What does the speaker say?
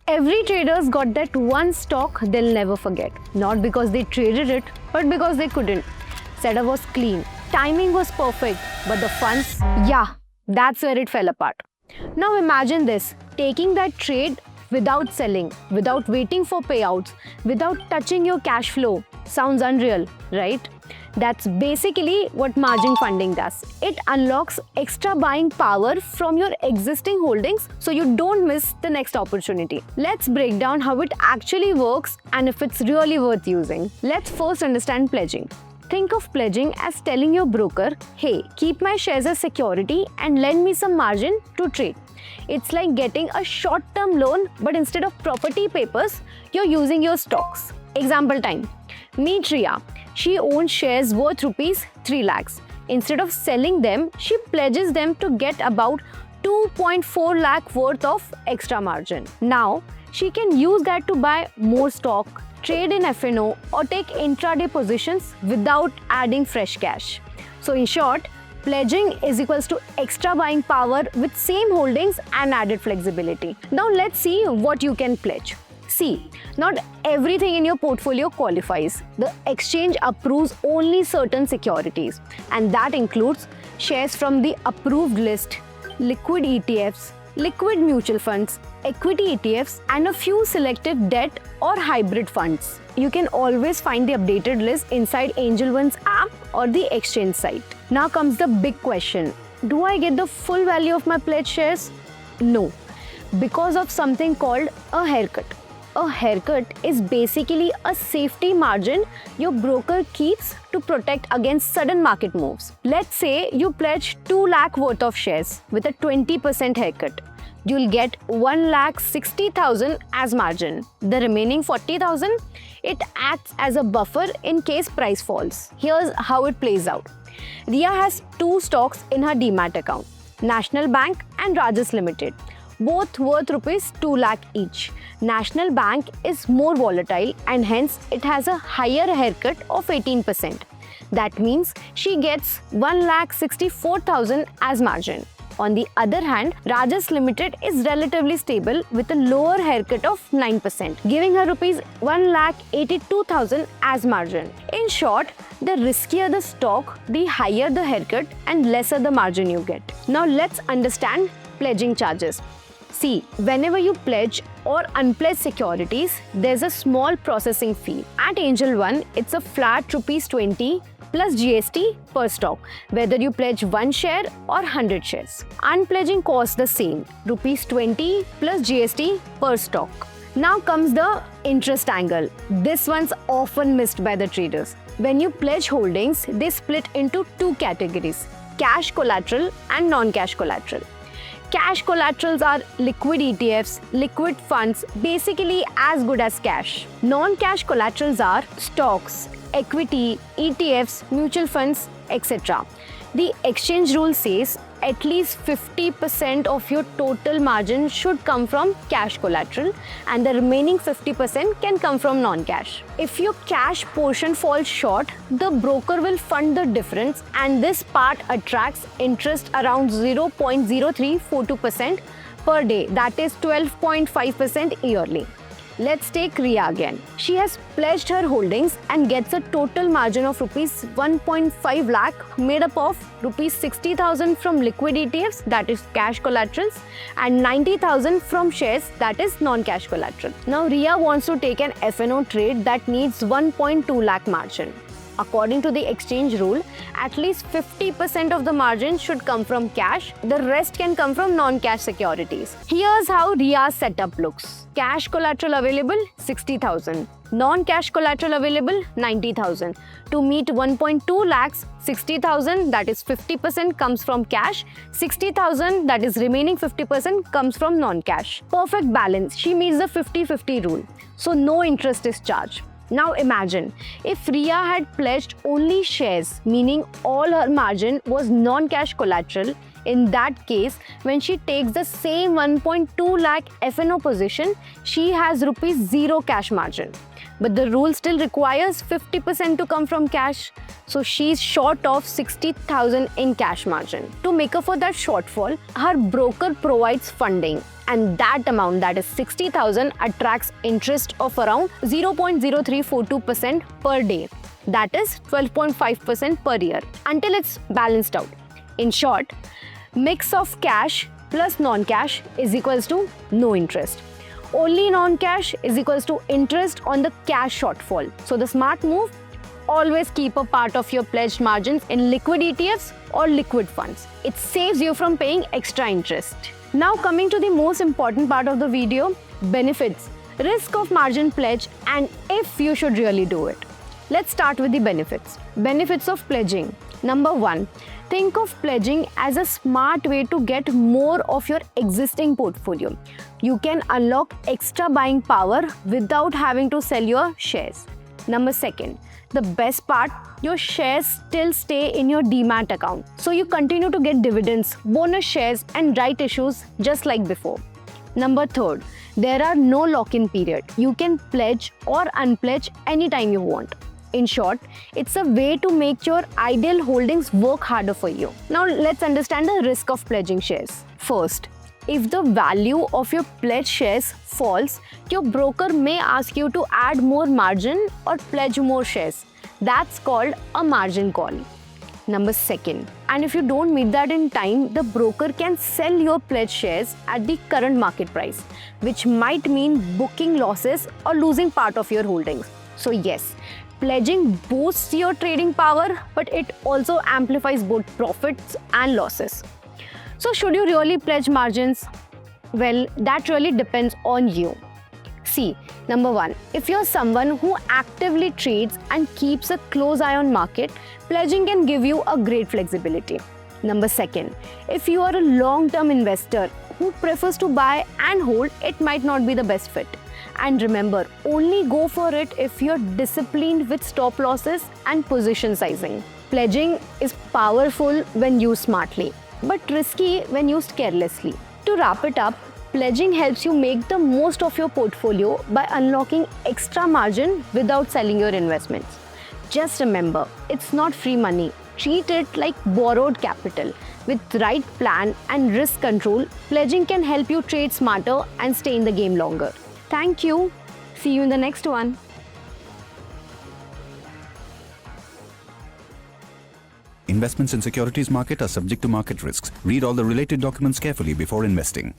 Every trader's got that one stock they'll never forget. Not because they traded it, but because they couldn't. Setup was clean, timing was perfect, but the funds, yeah, that's where it fell apart. Now imagine this, taking that trade without selling, without waiting for payouts, without touching your cash flow. Sounds unreal, right? That's basically what margin funding does. It unlocks extra buying power from your existing holdings so you don't miss the next opportunity. Let's break down how it actually works and if it's really worth using. Let's first understand pledging. Think of pledging as telling your broker, hey, keep my shares as security and lend me some margin to trade. It's like getting a short-term loan, but instead of property papers, you're using your stocks. Example time. Meet Riya. She owns shares worth rupees 3 lakhs. Instead of selling them, she pledges them to get about 2.4 lakh worth of extra margin. Now, she can use that to buy more stock, trade in FNO, or take intraday positions without adding fresh cash. So in short, pledging is equals to extra buying power with same holdings and added flexibility. Now let's see what you can pledge. See, not everything in your portfolio qualifies. The exchange approves only certain securities, and that includes shares from the approved list, liquid ETFs, liquid mutual funds, equity ETFs, and a few selective debt or hybrid funds. You can always find the updated list inside Angel One's app or the exchange site. Now comes the big question. Do I get the full value of my pledged shares? No, because of something called a haircut. A haircut is basically a safety margin your broker keeps to protect against sudden market moves. Let's say you pledge 2 lakh worth of shares with a 20% haircut. You'll get 1,60,000 as margin. The remaining 40,000, it acts as a buffer in case price falls. Here's how it plays out. Riya has 2 stocks in her Demat account, National Bank and Rajas Limited, both worth rupees 2 lakh each. National Bank is more volatile and hence it has a higher haircut of 18%. That means she gets 1,64,000 as margin. On the other hand, Rajas Limited is relatively stable with a lower haircut of 9%, giving her rupees 1,82,000 as margin. In short, the riskier the stock, the higher the haircut and lesser the margin you get. Now let's understand pledging charges. See, whenever you pledge or unpledge securities, there's a small processing fee. At Angel One, it's a flat rupees 20 plus GST per stock, whether you pledge 1 share or 100 shares. Unpledging costs the same, rupees 20 plus GST per stock. Now comes the interest angle. This one's often missed by the traders. When you pledge holdings, they split into 2 categories, cash collateral and non-cash collateral. Cash collaterals are liquid ETFs, liquid funds, basically as good as cash. Non-cash collaterals are stocks, equity, ETFs, mutual funds, etc. The exchange rule says at least 50% of your total margin should come from cash collateral and the remaining 50% can come from non-cash. If your cash portion falls short, the broker will fund the difference and this part attracts interest around 0.0342% per day, that is 12.5% yearly. Let's take Riya again. She has pledged her holdings and gets a total margin of rupees 1.5 lakh made up of rupees 60,000 from liquid ETFs, that is cash collaterals, and 90,000 from shares, that is non-cash collateral. Now Riya wants to take an FNO trade that needs 1.2 lakh margin. According to the exchange rule, at least 50% of the margin should come from cash, the rest can come from non-cash securities. Here's how Riya's setup looks. Cash collateral available 60,000, non-cash collateral available 90,000. To meet 1.2 lakhs, 60,000 that is 50% comes from cash, 60,000 that is remaining 50% comes from non-cash. Perfect balance, she meets the 50-50 rule. So no interest is charged. Now imagine, if Riya had pledged only shares, meaning all her margin was non-cash collateral, in that case, when she takes the same 1.2 lakh FNO position, she has rupees 0 cash margin. but the rule still requires 50% to come from cash. So she's short of 60,000 in cash margin. To make up for that shortfall, her broker provides funding, and that amount, that is 60,000, attracts interest of around 0.0342% per day. That is 12.5% per year until it's balanced out. In short, mix of cash plus non-cash is equals to no interest. Only non-cash is equals to interest on the cash shortfall. So the smart move, always keep a part of your pledged margins in liquid ETFs or liquid funds. It saves you from paying extra interest. Now coming to the most important part of the video, benefits, risk of margin pledge, and if you should really do it. Let's start with the benefits. Benefits of pledging. Number 1, think of pledging as a smart way to get more of your existing portfolio. You can unlock extra buying power without having to sell your shares. Number 2, the best part, your shares still stay in your demat account. So you continue to get dividends, bonus shares, and right issues just like before. Number 3, there are no lock-in period. You can pledge or unpledge anytime you want. In short, it's a way to make your ideal holdings work harder for you. Now let's understand the risk of pledging shares. First, if the value of your pledged shares falls, your broker may ask you to add more margin or pledge more shares. That's called a margin call. Number 2, and if you don't meet that in time, the broker can sell your pledged shares at the current market price, which might mean booking losses or losing part of your holdings. So yes, pledging boosts your trading power, but it also amplifies both profits and losses. So should you really pledge margins? Well, that really depends on you. See, number 1, if you're someone who actively trades and keeps a close eye on market, pledging can give you a great flexibility. Number 2, if you are a long-term investor who prefers to buy and hold, it might not be the best fit. And remember, only go for it if you're disciplined with stop losses and position sizing. Pledging is powerful when used smartly, but risky when used carelessly. To wrap it up, pledging helps you make the most of your portfolio by unlocking extra margin without selling your investments. Just remember, it's not free money. Treat it like borrowed capital. With right plan and risk control, pledging can help you trade smarter and stay in the game longer. Thank you. See you in the next one. Investments in securities market are subject to market risks. Read all the related documents carefully before investing.